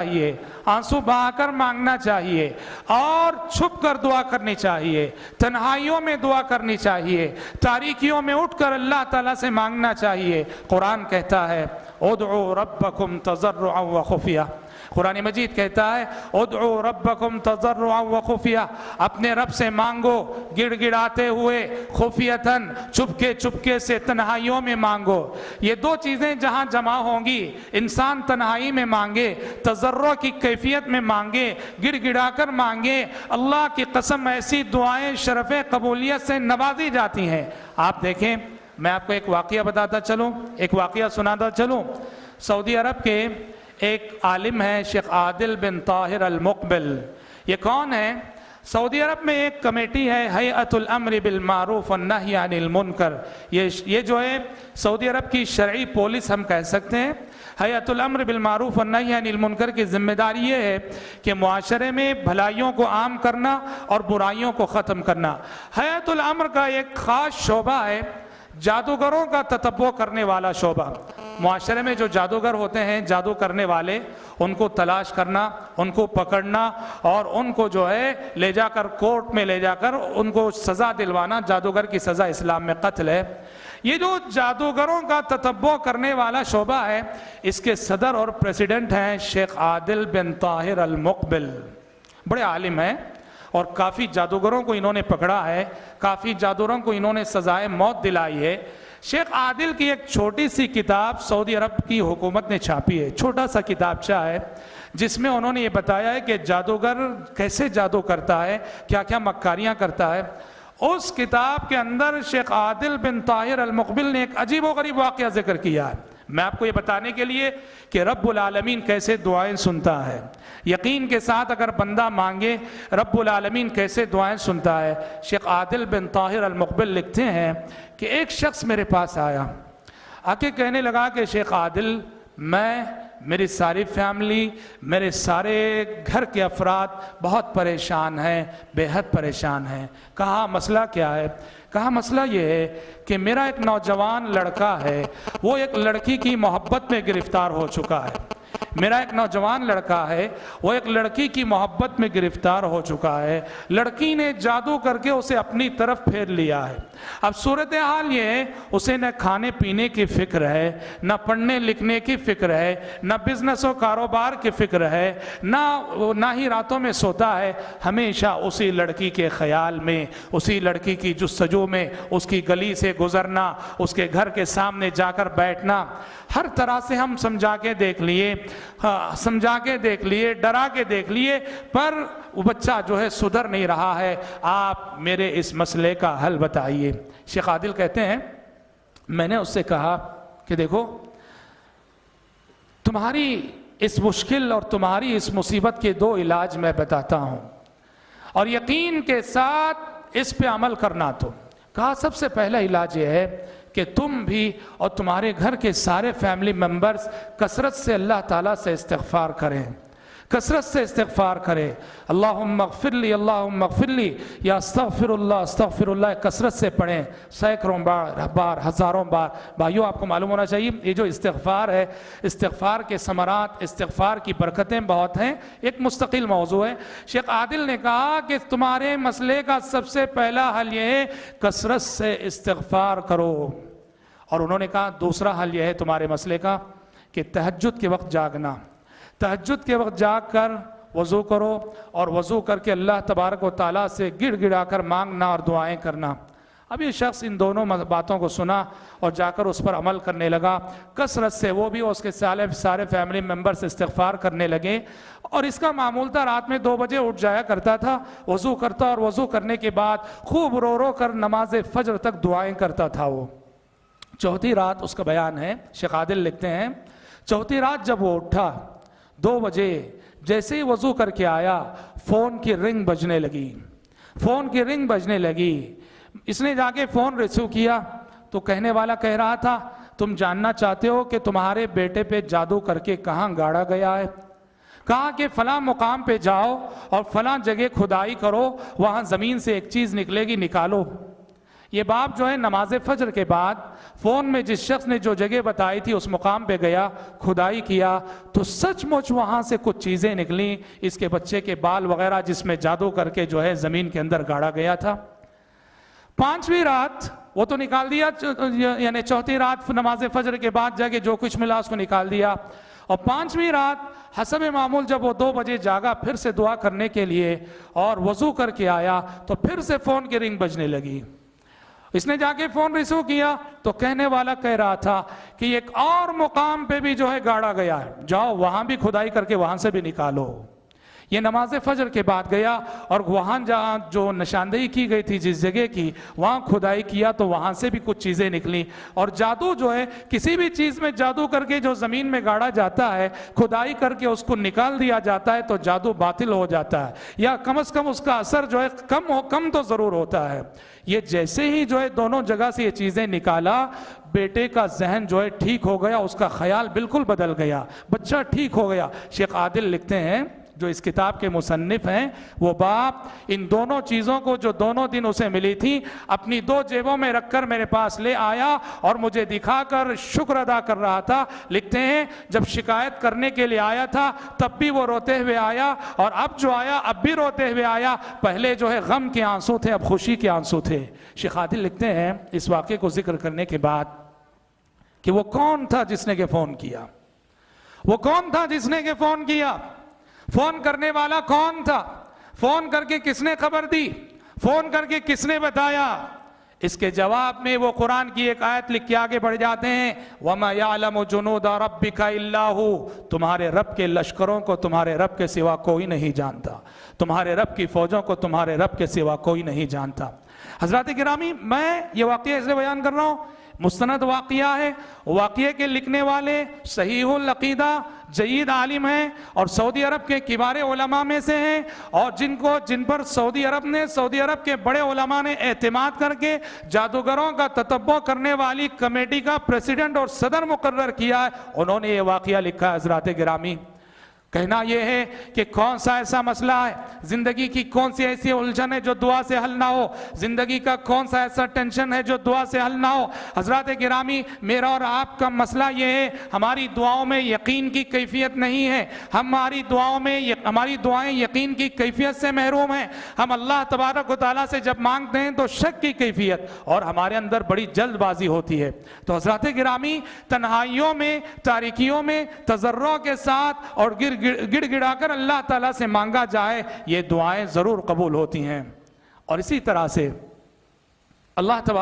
چاہیے، آنسو بہا کر مانگنا چاہیے اور چھپ کر دعا کرنی چاہیے، تنہائیوں میں دعا کرنی چاہیے، تاریکیوں میں اٹھ کر اللہ تعالیٰ سے مانگنا چاہیے۔ قرآن کہتا ہے ادعوا ربکم تضرعا وخفیہ، قرآن مجید کہتا ہے ادعوا ربکم تضرعا وخفیہ، اپنے رب سے مانگو گڑ گڑاتے ہوئے، خفیتاً چپکے سے تنہائیوں میں مانگو۔ یہ دو چیزیں جہاں جمع ہوں گی، انسان تنہائی میں مانگے، تضرع کی کیفیت میں مانگے، گڑ گڑا کر مانگے، اللہ کی قسم ایسی دعائیں شرف قبولیت سے نوازی جاتی ہیں۔ آپ دیکھیں، میں آپ کو ایک واقعہ بتاتا چلوں، ایک واقعہ سناتا چلوں۔ سعودی عرب کے ایک عالم ہیں شیخ عادل بن طاہر المقبل۔ یہ کون ہے؟ سعودی عرب میں ایک کمیٹی ہے ہیئت الامر بالمعروف والنہی عن المنکر، یہ جو ہے سعودی عرب کی شرعی پولیس ہم کہہ سکتے ہیں۔ ہیئت الامر بالمعروف والنہی عن المنکر کی ذمہ داری یہ ہے کہ معاشرے میں بھلائیوں کو عام کرنا اور برائیوں کو ختم کرنا۔ ہیئت الامر کا ایک خاص شعبہ ہے جادوگروں کا تتبع کرنے والا شعبہ۔ معاشرے میں جو جادوگر ہوتے ہیں، جادو کرنے والے، ان کو تلاش کرنا، ان کو پکڑنا اور ان کو جو ہے لے جا کر کورٹ میں لے جا کر ان کو سزا دلوانا۔ جادوگر کی سزا اسلام میں قتل ہے۔ یہ جو جادوگروں کا تتبع کرنے والا شعبہ ہے، اس کے صدر اور پریزیڈنٹ ہیں شیخ عادل بن طاہر المقبل، بڑے عالم ہیں اور کافی جادوگروں کو انہوں نے پکڑا ہے، کافی جادوگروں کو انہوں نے سزائے موت دلائی ہے۔ شیخ عادل کی ایک چھوٹی سی کتاب سعودی عرب کی حکومت نے چھاپی ہے، چھوٹا سا کتابچہ ہے جس میں انہوں نے یہ بتایا ہے کہ جادوگر کیسے جادو کرتا ہے، کیا کیا مکاریاں کرتا ہے۔ اس کتاب کے اندر شیخ عادل بن طاہر المقبل نے ایک عجیب و غریب واقعہ ذکر کیا ہے، میں آپ کو یہ بتانے کے لیے کہ رب العالمین کیسے دعائیں سنتا ہے۔ یقین کے ساتھ اگر بندہ مانگے، رب العالمین کیسے دعائیں سنتا ہے۔ شیخ عادل بن طاہر المقبل لکھتے ہیں کہ ایک شخص میرے پاس آیا، آ کے کہنے لگا کہ شیخ عادل، میری ساری فیملی، میرے سارے گھر کے افراد بہت پریشان ہیں، بے حد پریشان ہیں۔ کہا مسئلہ کیا ہے؟ کہا مسئلہ یہ ہے کہ میرا ایک نوجوان لڑکا ہے، وہ ایک لڑکی کی محبت میں گرفتار ہو چکا ہے۔ میرا ایک نوجوان لڑکا ہے، وہ ایک لڑکی کی محبت میں گرفتار ہو چکا ہے، لڑکی نے جادو کر کے اسے اپنی طرف پھیر لیا ہے۔ اب صورتحال یہ ہے، اسے نہ کھانے پینے کی فکر ہے، نہ پڑھنے لکھنے کی فکر ہے، نہ بزنس و کاروبار کی فکر ہے، نہ ہی راتوں میں سوتا ہے، ہمیشہ اسی لڑکی کے خیال میں، اسی لڑکی کی جستجو میں، اس کی گلی سے گزرنا، اس کے گھر کے سامنے جا کر بیٹھنا۔ ہر طرح سے ہم سمجھا کے دیکھ لیے، ڈرا کے دیکھ لیے، پر وہ بچہ جو ہے سدھر نہیں رہا ہے۔ آپ میرے اس مسئلے کا حل بتائیے۔ شیخ عادل کہتے ہیں میں نے اس سے کہا کہ دیکھو، تمہاری اس مشکل اور تمہاری اس مصیبت کے دو علاج میں بتاتا ہوں اور یقین کے ساتھ اس پہ عمل کرنا۔ تو کہا سب سے پہلا علاج یہ ہے کہ تم بھی اور تمہارے گھر کے سارے فیملی ممبرز کثرت سے اللہ تعالیٰ سے استغفار کریں، کثرت سے استغفار کریں۔ اللہم اغفر لی، اللہم اغفر لی، یا استغفر اللہ کثرت سے پڑھیں، سینکڑوں بار، ہزاروں بار۔ بھائیو، آپ کو معلوم ہونا چاہیے یہ جو استغفار ہے، استغفار کے ثمرات، استغفار کی برکتیں بہت ہیں، ایک مستقل موضوع ہے۔ شیخ عادل نے کہا کہ تمہارے مسئلے کا سب سے پہلا حل یہ ہے کثرت سے استغفار کرو، اور انہوں نے کہا دوسرا حل یہ ہے تمہارے مسئلے کا کہ تہجد کے وقت جاگنا، تہجد کے وقت جاگ کر وضو کرو اور وضو کر کے اللہ تبارک و تعالیٰ سے گڑ گڑا کر مانگنا اور دعائیں کرنا۔ اب یہ شخص ان دونوں باتوں کو سنا اور جا کر اس پر عمل کرنے لگا، کثرت سے وہ بھی اس کے سارے فیملی ممبر سے استغفار کرنے لگے، اور اس کا معمول تھا رات میں 2 بجے اٹھ جایا کرتا تھا، وضو کرتا اور وضو کرنے کے بعد خوب رو رو کر نماز فجر تک دعائیں کرتا تھا وہ۔ چوتھی رات اس کا بیان ہے، شیخ عادل لکھتے ہیں چوتھی رات جب وہ اٹھا 2 بجے، جیسے ہی وضو کر کے آیا فون کی رنگ بجنے لگی، اس نے جا کے فون ریسیو کیا تو کہنے والا کہہ رہا تھا تم جاننا چاہتے ہو کہ تمہارے بیٹے پہ جادو کر کے کہاں گاڑا گیا ہے؟ کہا کہ فلاں مقام پہ جاؤ اور فلاں جگہ کھدائی کرو، وہاں زمین سے ایک چیز نکلے گی، نکالو۔ یہ باپ جو ہے نماز فجر کے بعد فون میں جس شخص نے جو جگہ بتائی تھی اس مقام پہ گیا، کھدائی کیا تو سچ مچ وہاں سے کچھ چیزیں نکلیں، اس کے بچے کے بال وغیرہ جس میں جادو کر کے جو ہے زمین کے اندر گاڑا گیا تھا۔ 5ویں رات وہ تو نکال دیا، یعنی 4تھی رات نماز فجر کے بعد جا کے جو کچھ ملا اس کو نکال دیا، اور 5ویں رات حسب معمول جب وہ 2 بجے جاگا پھر سے دعا کرنے کے لیے اور وضو کر کے آیا تو پھر سے فون کی رنگ بجنے لگی۔ اس نے جا کے فون ریسیو کیا تو کہنے والا کہہ رہا تھا کہ ایک اور مقام پہ بھی جو ہے گاڑا گیا ہے، جاؤ وہاں بھی کھدائی کر کے وہاں سے بھی نکالو۔ یہ نماز فجر کے بعد گیا اور وہاں جہاں جو نشاندہی کی گئی تھی جس جگہ کی، وہاں کھدائی کیا تو وہاں سے بھی کچھ چیزیں نکلیں، اور جادو جو ہے کسی بھی چیز میں جادو کر کے جو زمین میں گاڑا جاتا ہے، کھدائی کر کے اس کو نکال دیا جاتا ہے تو جادو باطل ہو جاتا ہے، یا کم از کم اس کا اثر جو ہے کم تو ضرور ہوتا ہے۔ یہ جیسے ہی جو ہے دونوں جگہ سے یہ چیزیں نکالا، بیٹے کا ذہن جو ہے ٹھیک ہو گیا، اس کا خیال بالکل بدل گیا، بچہ ٹھیک ہو گیا۔ شیخ عادل لکھتے ہیں جو اس کتاب کے مصنف ہیں، وہ باپ ان دونوں چیزوں کو جو دونوں دن اسے ملی تھی اپنی 2 جیبوں میں رکھ کر میرے پاس لے آیا اور مجھے دکھا کر شکر ادا کر رہا تھا۔ لکھتے ہیں جب شکایت کرنے کے لیے آیا تھا تب بھی وہ روتے ہوئے آیا، اور اب جو آیا اب بھی روتے ہوئے آیا، پہلے جو ہے غم کے آنسو تھے اب خوشی کے آنسو تھے۔ شیخ عادل لکھتے ہیں اس واقعے کو ذکر کرنے کے بعد کہ وہ کون تھا جس نے کہ فون کیا، وہ کون تھا جس نے کہ فون کیا، فون کرنے والا کون تھا، فون کر کے کس نے خبر دی، فون کر کے کس نے بتایا؟ اس کے جواب میں وہ قرآن کی ایک آیت لکھ کے آگے بڑھ جاتے ہیں، وَمَا يَعْلَمُ جُنُودَ رَبِّكَ إِلَّا هُوَ، تمہارے رب کے لشکروں کو تمہارے رب کے سوا کوئی نہیں جانتا، تمہارے رب کی فوجوں کو تمہارے رب کے سوا کوئی نہیں جانتا۔ حضرات گرامی، میں یہ واقعہ اس لیے بیان کر رہا ہوں، مستند واقعہ ہے، واقعے کے لکھنے والے صحیح العقیدہ جید عالم ہیں اور سعودی عرب کے کبار علماء میں سے ہیں، اور جن پر سعودی عرب کے بڑے علماء نے اعتماد کر کے جادوگروں کا تتبع کرنے والی کمیٹی کا پریزیڈنٹ اور صدر مقرر کیا ہے، انہوں نے یہ واقعہ لکھا ہے۔ حضرات گرامی، کہنا یہ ہے کہ کون سا ایسا مسئلہ ہے، زندگی کی کون سی ایسی الجھن ہے جو دعا سے حل نہ ہو، زندگی کا کون سا ایسا ٹینشن ہے جو دعا سے حل نہ ہو۔ حضرات گرامی، میرا اور آپ کا مسئلہ یہ ہے ہماری دعاؤں میں یقین کی کیفیت نہیں ہے، ہماری دعائیں یقین کی کیفیت سے محروم ہیں۔ ہم اللہ تبارک و تعالیٰ سے جب مانگتے ہیں تو شک کی کیفیت اور ہمارے اندر بڑی جلد بازی ہوتی ہے۔ تو حضرات گرامی، تنہائیوں میں، تاریکیوں میں تضرع کے ساتھ اور گڑ گڑا کر اللہ تعالیٰ سے مانگا جائے، یہ دعائیں ضرور قبول ہوتی ہیں۔ اور اسی طرح سے اللہ تبارک